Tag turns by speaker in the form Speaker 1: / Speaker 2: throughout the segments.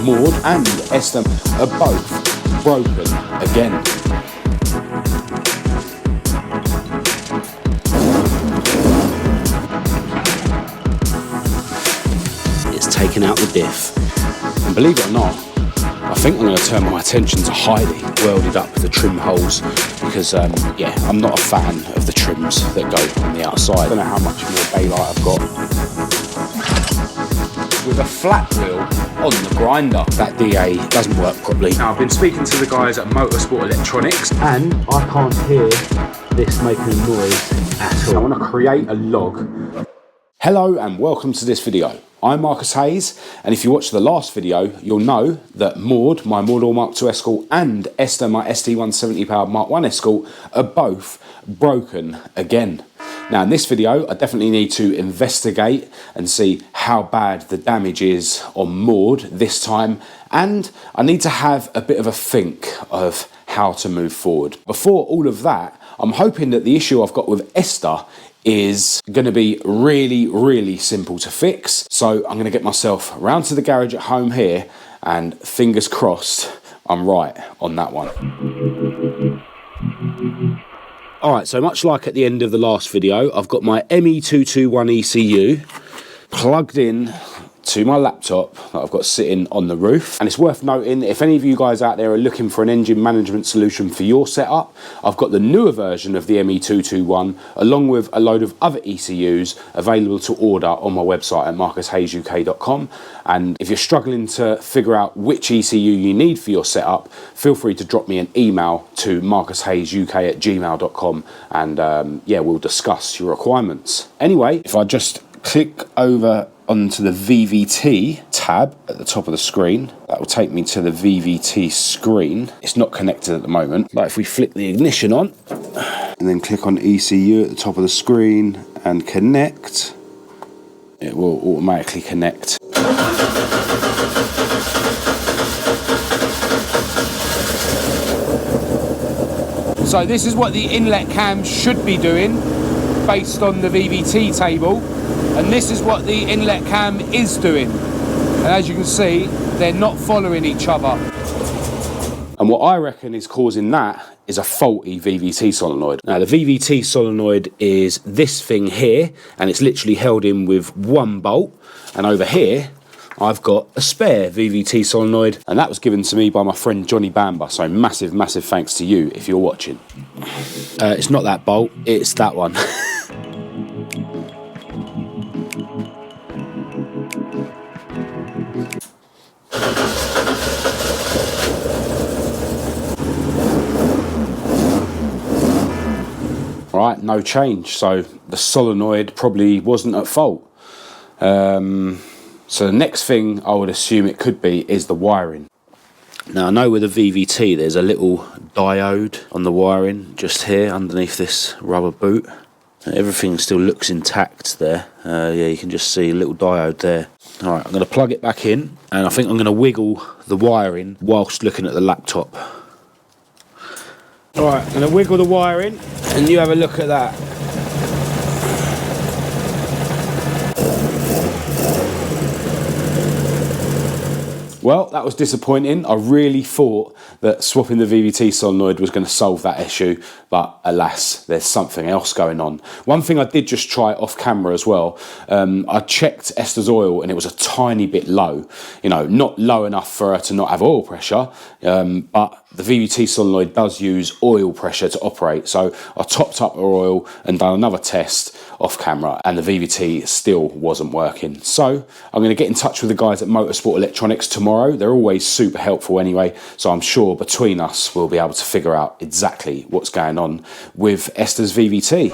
Speaker 1: Maude and Esther are both broken again. It's taken out the diff. And believe it or not, I think I'm going to turn my attention to Heidi, welded up the trim holes, because yeah, I'm not a fan of the trims that go on the outside. I don't know how much more daylight I've got. With a flat wheel on the grinder, that DA doesn't work properly. Now, I've been speaking to the guys at Motorsport Electronics, and I can't hear this making a noise at all. I want to create a log. Hello and welcome to this video. I'm Marcus Hayes, and if you watched the last video, you'll know that Maude, my moredoor Mk1 Escort, and Esther, my ST170 powered Mk1 Escort, are both broken again. Now in this video, I definitely need to investigate and see how bad the damage is on Maude this time, and I need to have a bit of a think of how to move forward. Before all of that, I'm hoping that the issue I've got with Esther is going to be really simple to fix. So I'm going to get myself round to the garage at home here, and fingers crossed I'm right on that one. Alright, so much like at the end of the last video, I've got my ME221 ECU plugged in to my laptop that I've got sitting on the roof. And it's worth noting, if any of you guys out there are looking for an engine management solution for your setup, I've got the newer version of the ME221 along with a load of other ECUs available to order on my website at marcushayesuk.com. and if you're struggling to figure out which ECU you need for your setup, feel free to drop me an email to marcushayesuk@gmail.com, and yeah, we'll discuss your requirements. Anyway, if I just click over onto the VVT tab at the top of the screen, that will take me to the VVT screen. It's not connected at the moment. Like if we flick the ignition on and then click on ECU at the top of the screen and connect, it will automatically connect. So this is what the inlet cam should be doing based on the VVT table, and this is what the inlet cam is doing, and as you can see, they're not following each other. And what I reckon is causing that is a faulty VVT solenoid. Now the VVT solenoid is this thing here, and it's literally held in with one bolt, and over here I've got a spare VVT solenoid, and that was given to me by my friend Johnny Bamba, so massive thanks to you if you're watching. It's not that bolt, it's that one. Right, no change, so the solenoid probably wasn't at fault. So the next thing I would assume it could be is the wiring. Now I know with a VVT there's a little diode on the wiring just here underneath this rubber boot. Everything still looks intact there. Yeah, you can just see a little diode there. Alright, I'm going to plug it back in, and I think I'm going to wiggle the wiring whilst looking at the laptop. Alright, I'm going to wiggle the wiring and you have a look at that. Well, that was disappointing. I really thought that swapping the VVT solenoid was going to solve that issue, but alas, there's something else going on. One thing I did just try off camera as well, I checked Esther's oil and it was a tiny bit low. You know, not low enough for her to not have oil pressure, but the VVT solenoid does use oil pressure to operate. So I topped up her oil and done another test off camera, and the VVT still wasn't working. So I'm going to get in touch with the guys at Motorsport Electronics tomorrow. They're always super helpful anyway, so I'm sure between us we'll be able to figure out exactly what's going on with Esther's VVT.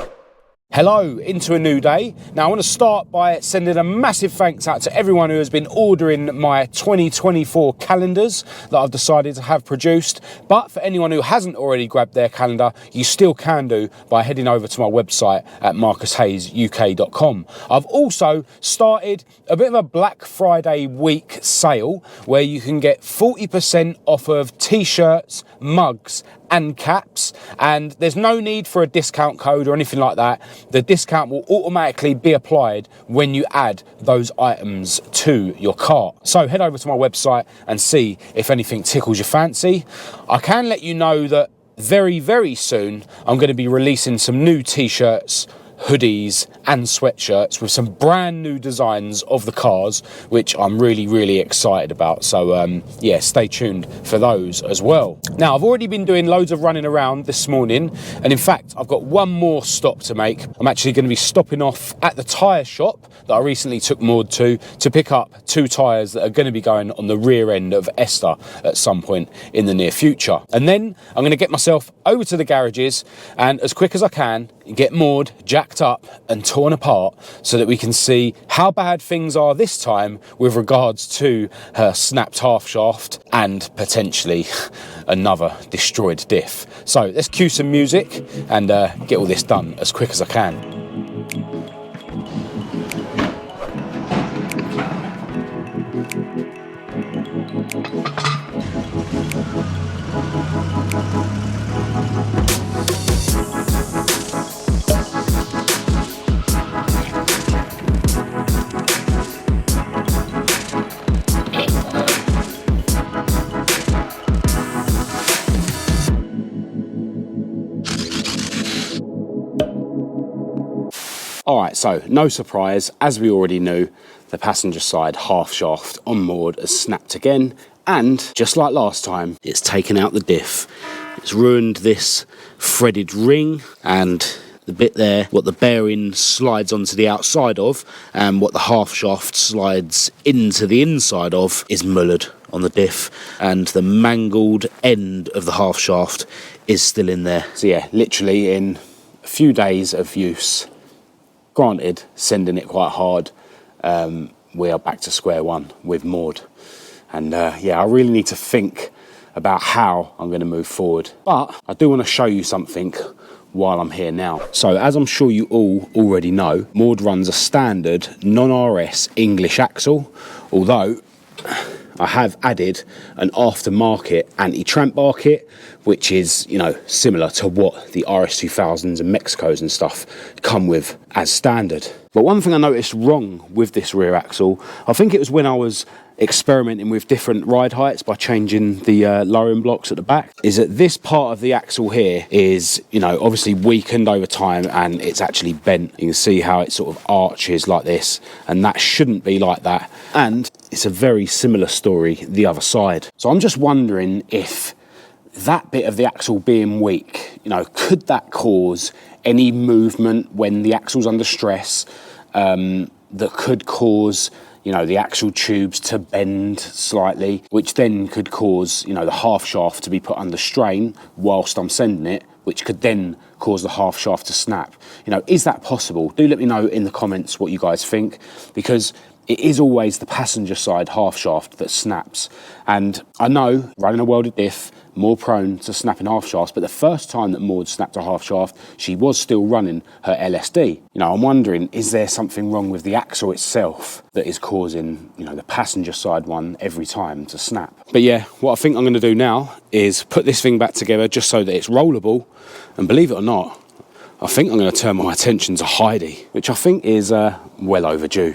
Speaker 1: Hello, into a new day. Now I want to start by sending a massive thanks out to everyone who has been ordering my 2024 calendars that I've decided to have produced. But for anyone who hasn't already grabbed their calendar, you still can do by heading over to my website at marcushayesuk.com. I've also started a bit of a Black Friday week sale where you can get 40% off of t-shirts, mugs and caps, and there's no need for a discount code or anything like that. The discount will automatically be applied when you add those items to your cart. So head over to my website and see if anything tickles your fancy. I can let you know that very soon I'm going to be releasing some new t-shirts, hoodies and sweatshirts with some brand new designs of the cars, which I'm really excited about. So yeah, stay tuned for those as well. Now, I've already been doing loads of running around this morning, and in fact I've got one more stop to make. I'm actually going to be stopping off at the tyre shop that I recently took Maude to pick up 2 tyres that are going to be going on the rear end of Esther at some point in the near future. And then I'm going to get myself over to the garages and, as quick as I can, get Maude jacked up and torn apart so that we can see how bad things are this time with regards to her snapped half shaft and potentially another destroyed diff. So let's cue some music and get all this done as quick as I can. Alright, so no surprise, as we already knew, the passenger side half shaft on Maude has snapped again, and just like last time, it's taken out the diff. It's ruined this threaded ring, and the bit there, what the bearing slides onto the outside of, and what the half shaft slides into the inside of, is mullered on the diff, and the mangled end of the half shaft is still in there. So yeah, literally in a few days of use, granted, sending it quite hard, we are back to square one with Maude. And yeah, I really need to think about how I'm going to move forward. But I do want to show you something while I'm here now. So, as I'm sure you all already know, Maude runs a standard non-RS English axle, although I have added an aftermarket anti-tramp bar kit, which is, you know, similar to what the RS2000s and Mexicos and stuff come with as standard. But one thing I noticed wrong with this rear axle, I think it was when I was experimenting with different ride heights by changing the lowering blocks at the back, is that this part of the axle here is, you know, obviously weakened over time and it's actually bent. You can see how it sort of arches like this, and that shouldn't be like that. And it's a very similar story the other side. So I'm just wondering if that bit of the axle being weak, you know, could that cause any movement when the axle's under stress, that could cause, you know, the axle tubes to bend slightly, which then could cause, you know, the half shaft to be put under strain whilst I'm sending it, which could then cause the half shaft to snap. You know, is that possible? Do let me know in the comments what you guys think, because it is always the passenger side half shaft that snaps. And I know, running a welded diff, more prone to snapping half shafts, but the first time that Maude snapped a half shaft, she was still running her LSD. You know, I'm wondering, is there something wrong with the axle itself that is causing, you know, the passenger side one every time to snap? But yeah, what I think I'm going to do now is put this thing back together just so that it's rollable, and believe it or not, I think I'm going to turn my attention to Heidi, which I think is well overdue.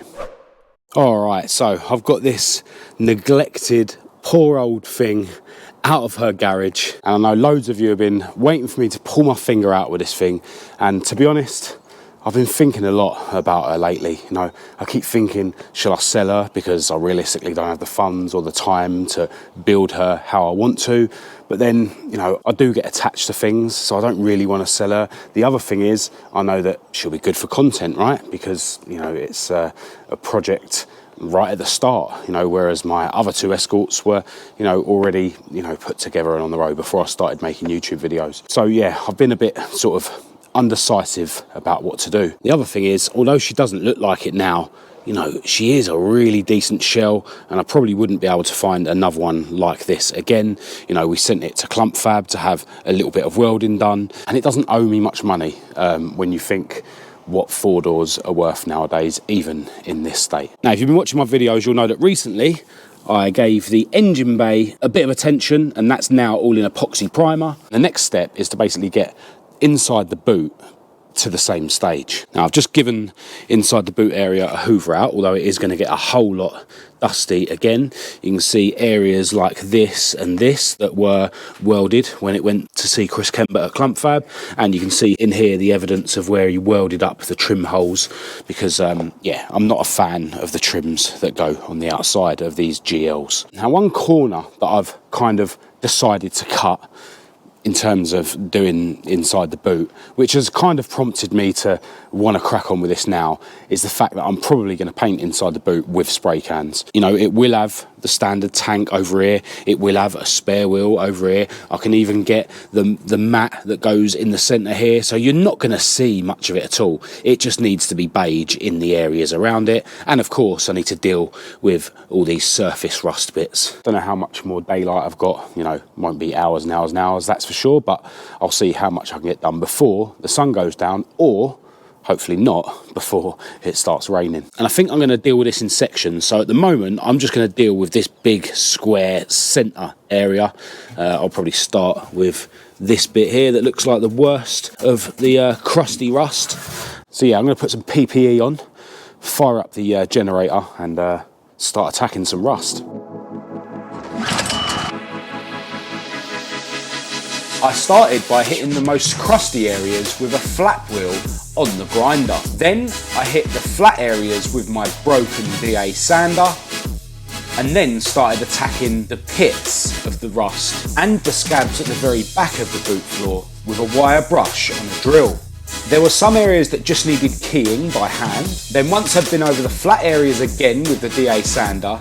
Speaker 1: Alright, so I've got this neglected, poor old thing out of her garage, and I know loads of you have been waiting for me to pull my finger out with this thing, and to be honest, I've been thinking a lot about her lately. You know, I keep thinking, shall I sell her because I realistically don't have the funds or the time to build her how I want to, but then, you know, I do get attached to things, so I don't really want to sell her. The other thing is, I know that she'll be good for content, right? Because, you know, it's a project right at the start, you know, whereas my other 2 Escorts were, you know, already, you know, put together and on the road before I started making YouTube videos. So yeah, I've been a bit sort of undecisive about what to do. The other thing is, although she doesn't look like it now, you know, she is a really decent shell, and I probably wouldn't be able to find another one like this again. You know, we sent it to Clump Fab to have a little bit of welding done, and it doesn't owe me much money when you think what 4-doors are worth nowadays, even in this state. Now, if you've been watching my videos, you'll know that recently I gave the engine bay a bit of attention, and that's now all in epoxy primer. The next step is to basically get inside the boot to the same stage. Now I've just given inside the boot area a hoover out, although it is going to get a whole lot dusty again. You can see areas like this and this that were welded when it went to see Chris Kemper at Clump Fab, and you can see in here the evidence of where he welded up the trim holes, because yeah, I'm not a fan of the trims that go on the outside of these GLs. Now one corner that I've kind of decided to cut in terms of doing inside the boot, which has kind of prompted me to want to crack on with this now, is the fact that I'm probably going to paint inside the boot with spray cans. You know, it will have the standard tank over here, it will have a spare wheel over here, I can even get the mat that goes in the centre here, so you're not going to see much of it at all. It just needs to be beige in the areas around it, and of course I need to deal with all these surface rust bits. Don't know how much more daylight I've got, you know, won't be hours and hours and hours, that's for sure, but I'll see how much I can get done before the sun goes down, or hopefully not before it starts raining. And I think I'm going to deal with this in sections. So at the moment, I'm just going to deal with this big square centre area. I'll probably start with this bit here that looks like the worst of the crusty rust. So yeah, I'm going to put some PPE on, fire up the generator, and start attacking some rust. I started by hitting the most crusty areas with a flat wheel on the grinder. Then I hit the flat areas with my broken DA sander, and then started attacking the pits of the rust and the scabs at the very back of the boot floor with a wire brush and a drill. There were some areas that just needed keying by hand. Then once I'd been over the flat areas again with the DA sander,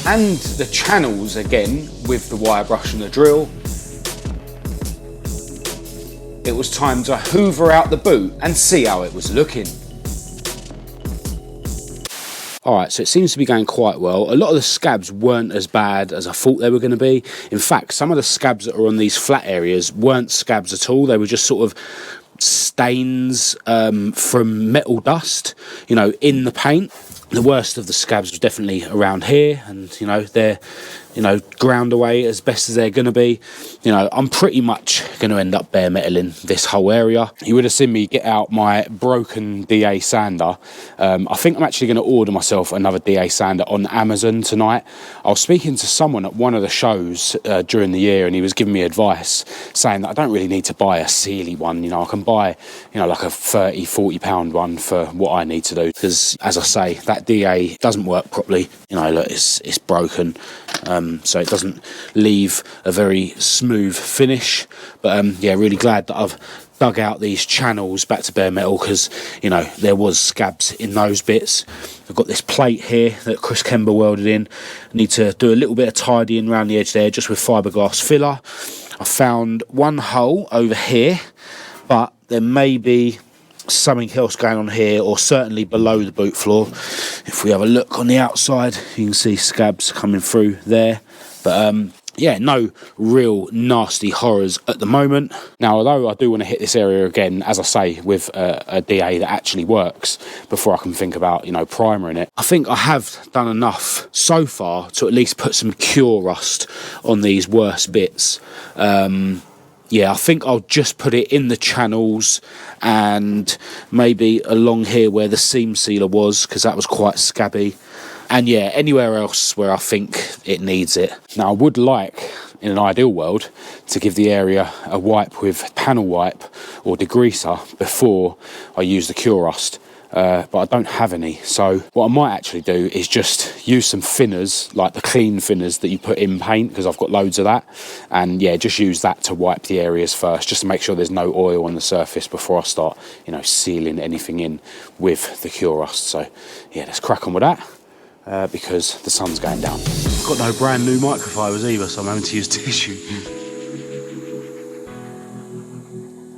Speaker 1: and the channels again with the wire brush and the drill, it was time to hoover out the boot and see how it was looking. Alright, so it seems to be going quite well. A lot of the scabs weren't as bad as I thought they were going to be. In fact, some of the scabs that are on these flat areas weren't scabs at all. They were just sort of stains from metal dust, you know, in the paint. The worst of the scabs was definitely around here, and you know, they're, you know, ground away as best as they're going to be. You know, I'm pretty much going to end up bare metaling this whole area. You would have seen me get out my broken DA sander. I think I'm actually going to order myself another DA sander on Amazon tonight. I was speaking to someone at one of the shows during the year, and he was giving me advice saying that I don't really need to buy a Sealy one. You know, I can buy, you know, like a £30–40 one for what I need to do, because as I say, that DA doesn't work properly. You know, look, it's broken. So it doesn't leave a very smooth finish, but yeah, really glad that I've dug out these channels back to bare metal, because you know, there was scabs in those bits. I've got this plate here that Chris Kemper welded in. I need to do a little bit of tidying around the edge there just with fiberglass filler. I found one hole over here, but there may be something else going on here, or certainly below the boot floor. If we have a look on the outside, you can see scabs coming through there, but yeah, no real nasty horrors at the moment. Now, although I do want to hit this area again, as I say, with a DA that actually works before I can think about, you know, primering it, I think I have done enough so far to at least put some cure rust on these worst bits. Yeah, I think I'll just put it in the channels and maybe along here where the seam sealer was, because that was quite scabby. And yeah, anywhere else where I think it needs it. Now, I would like, in an ideal world, to give the area a wipe with panel wipe or degreaser before I use the cure rust. But I don't have any, so what I might actually do is just use some thinners, like the clean thinners that you put in paint, because I've got loads of that, and yeah, just use that to wipe the areas first, just to make sure there's no oil on the surface before I start, you know, sealing anything in with the cure rust. So yeah, let's crack on with that, because the sun's going down. I've got no brand new microfibers either, so I'm having to use tissue.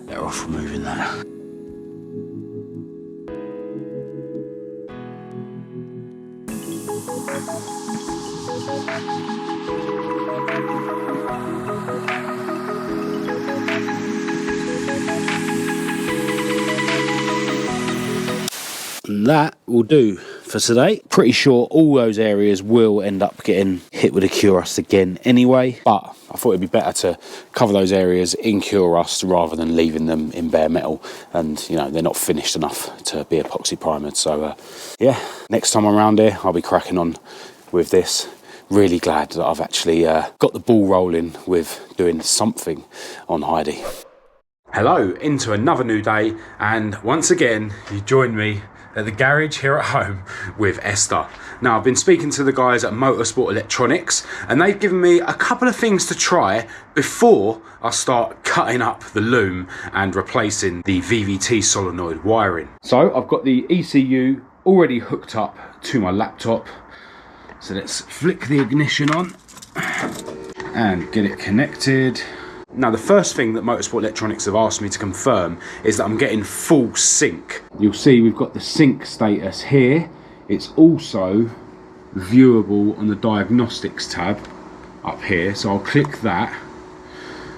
Speaker 1: Better off removing that. And that will do for today. Pretty sure all those areas will end up getting hit with a cure rust again anyway, but I thought it'd be better to cover those areas in cure rust rather than leaving them in bare metal, and you know, they're not finished enough to be epoxy primered. So yeah, next time I'm around here I'll be cracking on with this. Really glad that I've actually got the ball rolling with doing something on Heidi. Hello, into another new day, and once again you join me at the garage here at home with Esther. Now, I've been speaking to the guys at Motorsport Electronics, and they've given me a couple of things to try before I start cutting up the loom and replacing the VVT solenoid wiring. So I've got the ECU already hooked up to my laptop, so let's flick the ignition on and get it connected. Now, the first thing that Motorsport Electronics have asked me to confirm is that I'm getting full sync. You'll see we've got the sync status here. It's also viewable on the diagnostics tab up here, so I'll click that,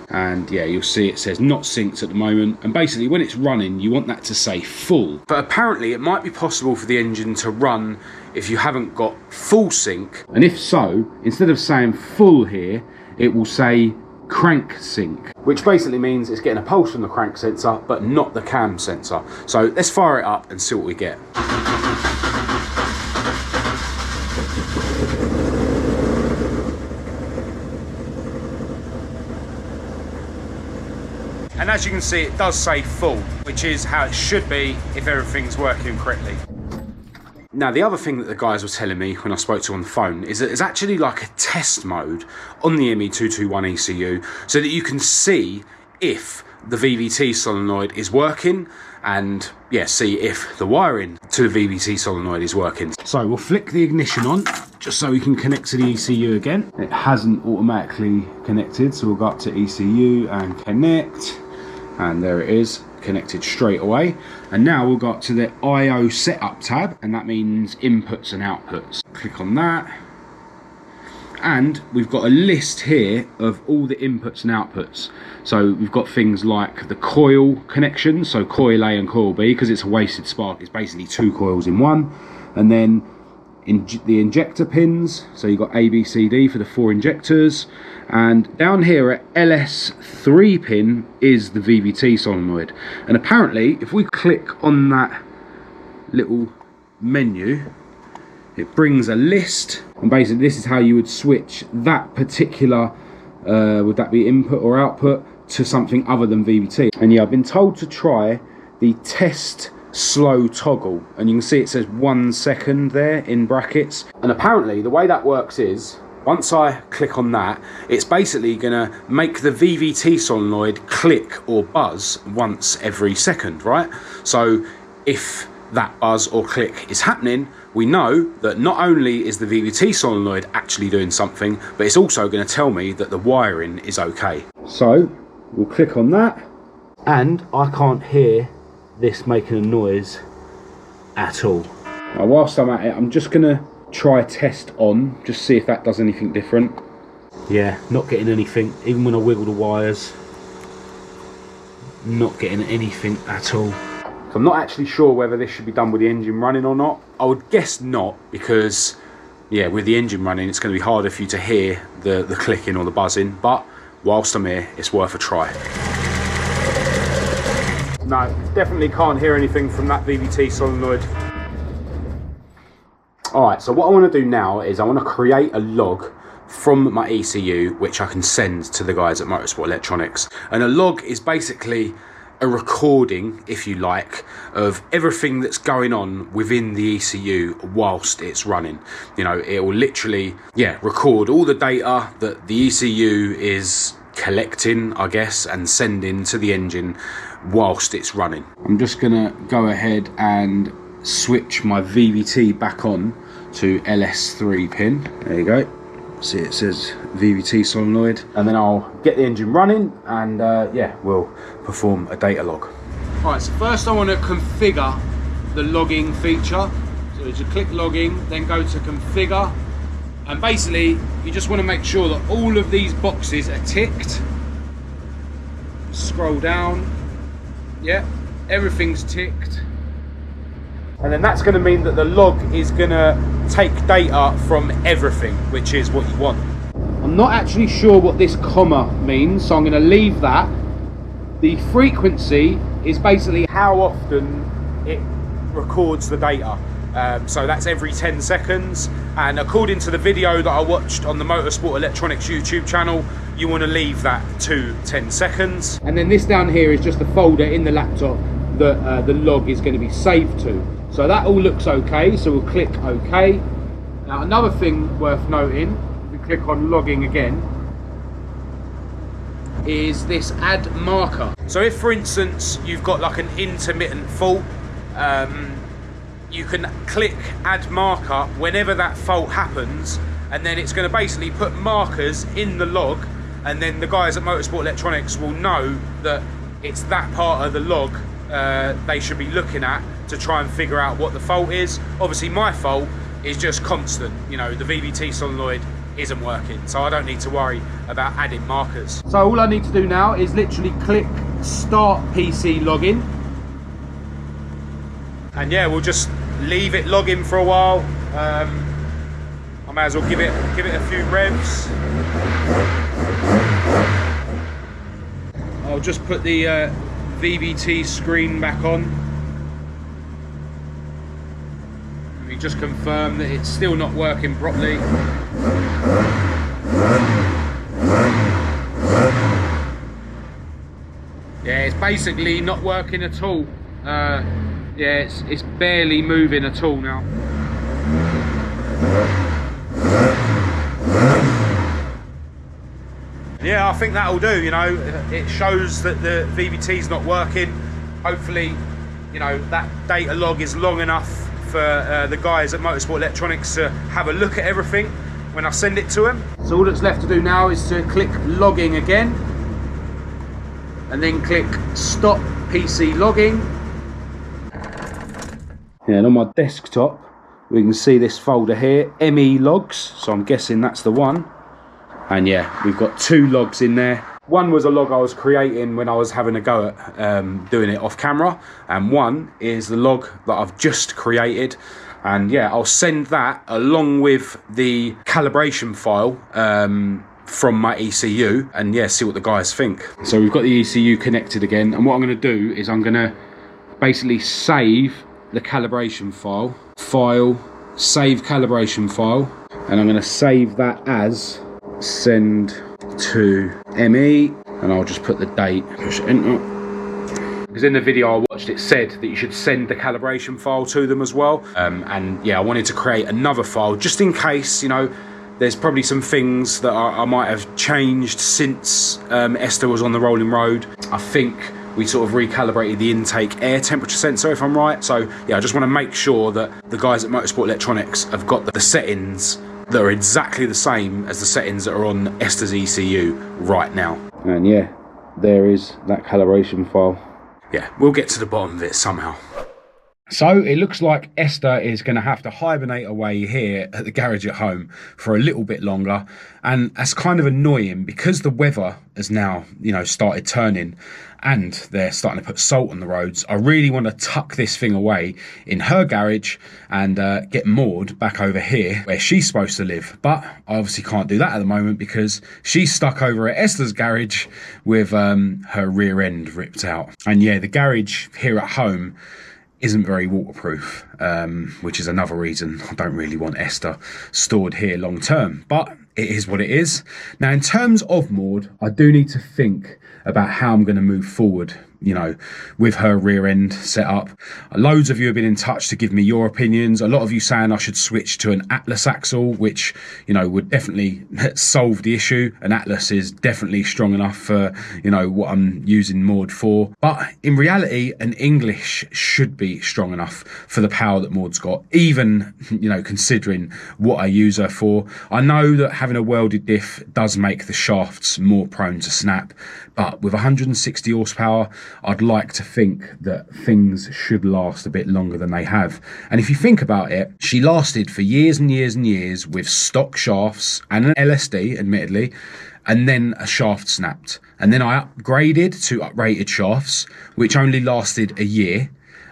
Speaker 1: and yeah, you'll see it says not synced at the moment, and basically when it's running you want that to say full. But apparently it might be possible for the engine to run if you haven't got full sync, and if so, instead of saying full here, it will say crank sync, which basically means it's getting a pulse from the crank sensor but not the cam sensor. So let's fire it up and see what we get. And as you can see, it does say full, which is how it should be if everything's working correctly. Now, the other thing that the guys were telling me when I spoke to them on the phone is that there's actually like a test mode on the ME221 ECU so that you can see if the VVT solenoid is working and, yeah, see if the wiring to the VVT solenoid is working. So we'll flick the ignition on just so we can connect to the ECU again. It hasn't automatically connected, so we'll go up to ECU and connect, and there it is, connected straight away. And now we'll go up to the IO setup tab, and that means inputs and outputs. Click on that, and we've got a list here of all the inputs and outputs. So we've got things like the coil connection, so coil A and coil B, because it's a wasted spark, it's basically two coils in one. And then the injector pins, so you've got A, B, C, D for the 4 injectors, and down here at LS3 pin is the VVT solenoid. And apparently if we click on that little menu, it brings a list, and basically this is how you would switch that particular would that be input or output to something other than VVT. And yeah, I've been told to try the test slow toggle, and you can see it says 1 second there in brackets. And apparently the way that works is once I click on that, it's basically gonna make the VVT solenoid click or buzz once every second, right? So if that buzz or click is happening, we know that not only is the VVT solenoid actually doing something, but it's also going to tell me that the wiring is okay. So we'll click on that, and I can't hear this making a noise at all. Now, whilst I'm at it, I'm just going to try test on, just see if that does anything different. Yeah, not getting anything, even when I wiggle the wires, not getting anything at all. So I'm not actually sure whether this should be done with the engine running or not. I would guess not, because yeah, with the engine running it's going to be harder for you to hear the clicking or the buzzing, but whilst I'm here it's worth a try. No, definitely can't hear anything from that VVT solenoid. Alright, so what I want to do now is I want to create a log from my ECU which I can send to the guys at Motorsport Electronics. And a log is basically a recording, if you like, of everything that's going on within the ECU whilst it's running. You know, it will literally, yeah, record all the data that the ECU is collecting, I guess, and sending to the engine whilst it's running. I'm just gonna go ahead and switch my VVT back on to LS3 pin. There you go. See, it says VVT solenoid, and then I'll get the engine running, and yeah, we'll perform a data log. All right, so first I want to configure the logging feature. So you click logging, then go to configure, and basically you just want to make sure that all of these boxes are ticked. Scroll down, yeah, everything's ticked. And then that's going to mean that the log is going to take data from everything, which is what you want. I'm not actually sure what this comma means, so I'm going to leave that. The frequency is basically how often it records the data. So that's every 10 seconds. And according to the video that I watched on the Motorsport Electronics YouTube channel, you want to leave that to 10 seconds. And then this down here is just the folder in the laptop that the log is going to be saved to. So that all looks okay, so we'll click OK. Now another thing worth noting, if we click on logging again, is this add marker. So if for instance you've got like an intermittent fault, you can click add marker whenever that fault happens, and then it's going to basically put markers in the log, and then the guys at Motorsport Electronics will know that it's that part of the log they should be looking at to try and figure out what the fault is. Obviously my fault is just constant, you know, the VVT solenoid isn't working, so I don't need to worry about adding markers. So all I need to do now is literally click start PC login, and yeah, we'll just leave it logging for a while. I may as well give it a few revs. I'll just put the VVT screen back on. Let me just confirm that it's still not working properly. Yeah, it's basically not working at all. Yeah, it's barely moving at all now. Yeah, I think that'll do, you know. It shows that the VVT's not working. Hopefully, you know, that data log is long enough for the guys at Motorsport Electronics to have a look at everything when I send it to them. So all that's left to do now is to click logging again, and then click stop PC logging. Yeah, and on my desktop we can see this folder here, ME logs, so I'm guessing that's the one. And yeah, we've got 2 logs in there. One was a log I was creating when I was having a go at doing it off camera, and one is the log that I've just created. And yeah, I'll send that along with the calibration file from my ECU, and yeah, see what the guys think. So we've got the ECU connected again, and what I'm going to do is I'm going to basically save the calibration file, save calibration file, and I'm going to save that as send to ME, and I'll just put the date, push enter. Because in the video I watched, it said that you should send the calibration file to them as well. And yeah, I wanted to create another file just in case, you know, there's probably some things that I might have changed since Esther was on the rolling road. I think we sort of recalibrated the intake air temperature sensor, if I'm right. So yeah, I just want to make sure that the guys at Motorsport Electronics have got the settings that are exactly the same as the settings that are on Esther's ECU right now. And yeah, there is that calibration file. Yeah, we'll get to the bottom of it somehow. So it looks like Esther is going to have to hibernate away here at the garage at home for a little bit longer, and that's kind of annoying because the weather has now, you know, started turning and they're starting to put salt on the roads. I really want to tuck this thing away in her garage and get Maude back over here where she's supposed to live, but I obviously can't do that at the moment because she's stuck over at Esther's garage with her rear end ripped out. And yeah, the garage here at home isn't very waterproof, which is another reason I don't really want Esther stored here long term, but it is what it is. Now, in terms of Maude, I do need to think about how I'm going to move forward, you know, with her rear end set up. Loads of you have been in touch to give me your opinions. A lot of you saying I should switch to an Atlas axle, which, you know, would definitely solve the issue. An Atlas is definitely strong enough for, you know, what I'm using Maude for. But in reality, an English should be strong enough for the power that Maude's got, even, you know, considering what I use her for. I know that having a welded diff does make the shafts more prone to snap, but with 160 horsepower, I'd like to think that things should last a bit longer than they have. And if you think about it, she lasted for years and years and years with stock shafts and an LSD, admittedly, and then a shaft snapped. And then I upgraded to uprated shafts, which only lasted a year.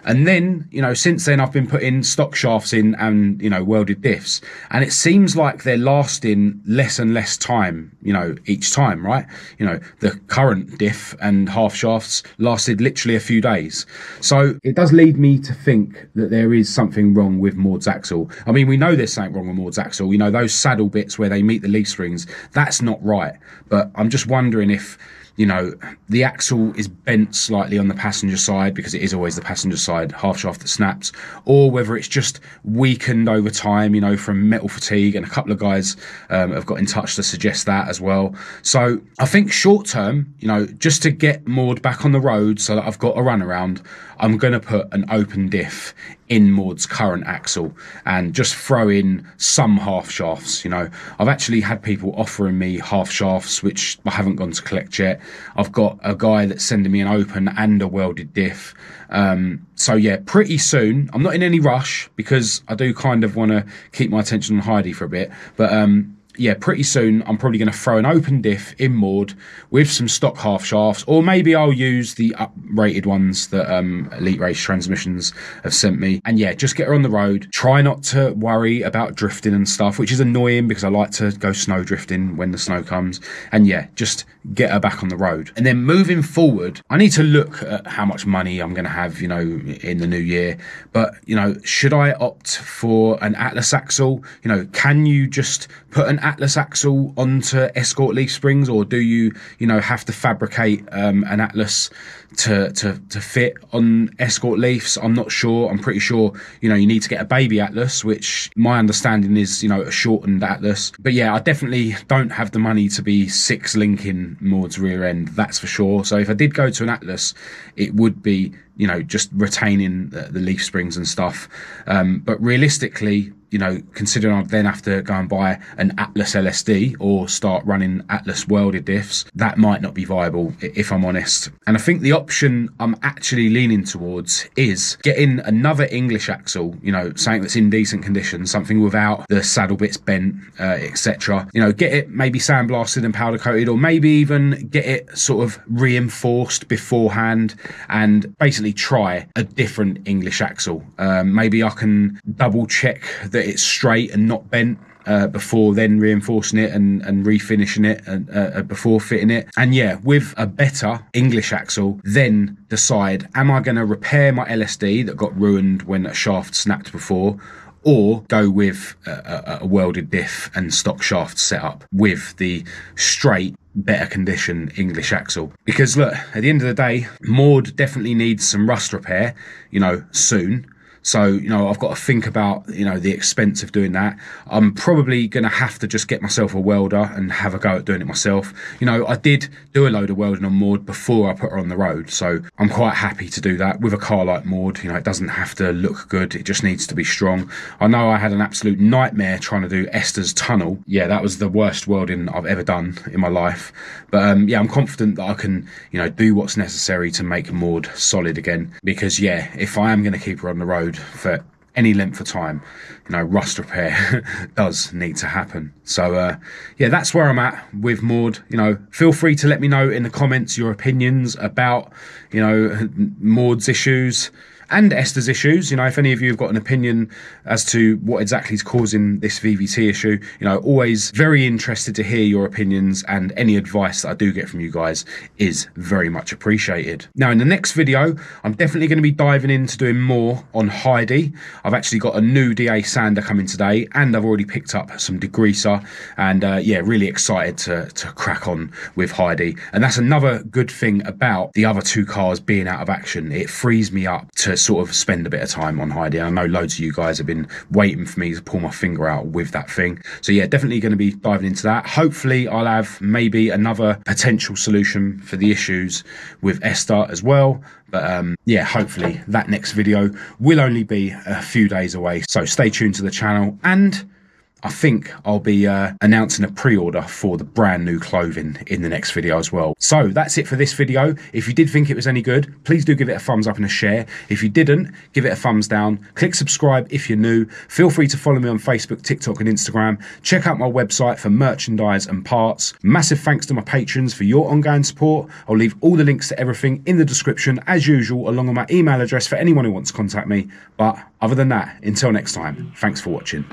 Speaker 1: And then, you know, since then I've been putting stock shafts in and, you know, welded diffs, and it seems like they're lasting less and less time, you know, each time, right? You know, the current diff and half shafts lasted literally a few days. So it does lead me to think that there is something wrong with Maude's axle. I mean, we know there's something wrong with Maude's axle. You know, those saddle bits where they meet the leaf springs, that's not right. But I'm just wondering if, you know, the axle is bent slightly on the passenger side, because it is always the passenger side half shaft that snaps, or whether it's just weakened over time, you know, from metal fatigue. And a couple of guys have got in touch to suggest that as well. So I think short term, you know, just to get Maude back on the road so that I've got a runaround, I'm going to put an open diff in Maude's current axle and just throw in some half shafts. You know, I've actually had people offering me half shafts, which I haven't gone to collect yet. I've got a guy that's sending me an open and a welded diff. So yeah, pretty soon. I'm not in any rush because I do kind of want to keep my attention on Heidi for a bit, but yeah, pretty soon I'm probably going to throw an open diff in Maude with some stock half shafts, or maybe I'll use the up-rated ones that Elite Race Transmissions have sent me. And yeah, just get her on the road. Try not to worry about drifting and stuff, which is annoying because I like to go snow drifting when the snow comes. And yeah, just get her back on the road. And then moving forward, I need to look at how much money I'm going to have, you know, in the new year. But, you know, should I opt for an Atlas axle? You know, can you just put an Atlas axle onto Escort leaf springs, or do you know, have to fabricate an Atlas to fit on Escort leafs? I'm not sure. I'm pretty sure, you know, you need to get a baby Atlas, which my understanding is, you know, a shortened Atlas. But yeah, I definitely don't have the money to be 6 linking Maude's rear end, that's for sure. So if I did go to an Atlas, it would be, you know, just retaining the leaf springs and stuff. But realistically, you know, considering I'd then have to go and buy an Atlas LSD or start running Atlas welded diffs, that might not be viable, if I'm honest. And I think the option I'm actually leaning towards is getting another English axle, you know, something that's in decent condition, something without the saddle bits bent, etc. You know, get it maybe sandblasted and powder coated, or maybe even get it sort of reinforced beforehand, and basically try a different English axle. Maybe I can double check that it's straight and not bent before then reinforcing it and refinishing it before fitting it. And yeah, with a better English axle, then decide, am I going to repair my LSD that got ruined when a shaft snapped before, or go with a welded diff and stock shaft setup with the straight, better condition English axle? Because look, at the end of the day, Maude definitely needs some rust repair, you know, soon. So, you know, I've got to think about, you know, the expense of doing that. I'm probably going to have to just get myself a welder and have a go at doing it myself. You know, I did do a load of welding on Maude before I put her on the road, so I'm quite happy to do that with a car like Maude. You know, it doesn't have to look good, it just needs to be strong. I know I had an absolute nightmare trying to do Esther's tunnel. Yeah, that was the worst welding I've ever done in my life. But yeah, I'm confident that I can, you know, do what's necessary to make Maude solid again. Because yeah, if I am going to keep her on the road for any length of time, you know, rust repair does need to happen. So yeah, that's where I'm at with Maude. You know, feel free to let me know in the comments your opinions about, you know, Maude's issues and Esther's issues. You know, if any of you have got an opinion as to what exactly is causing this VVT issue, you know, always very interested to hear your opinions, and any advice that I do get from you guys is very much appreciated. Now, in the next video, I'm definitely going to be diving into doing more on Heidi. I've actually got a new DA sander coming today, and I've already picked up some degreaser, and yeah, really excited to crack on with Heidi. And that's another good thing about the other 2 cars being out of action. It frees me up to sort of spend a bit of time on Heidi. I know loads of you guys have been waiting for me to pull my finger out with that thing. So yeah, definitely going to be diving into that. Hopefully I'll have maybe another potential solution for the issues with Esther as well. But yeah, hopefully that next video will only be a few days away. So stay tuned to the channel, and I think I'll be announcing a pre-order for the brand new clothing in the next video as well. So that's it for this video. If you did think it was any good, please do give it a thumbs up and a share. If you didn't, give it a thumbs down. Click subscribe if you're new. Feel free to follow me on Facebook, TikTok and Instagram. Check out my website for merchandise and parts. Massive thanks to my patrons for your ongoing support. I'll leave all the links to everything in the description as usual, along with my email address for anyone who wants to contact me. But other than that, until next time, thanks for watching.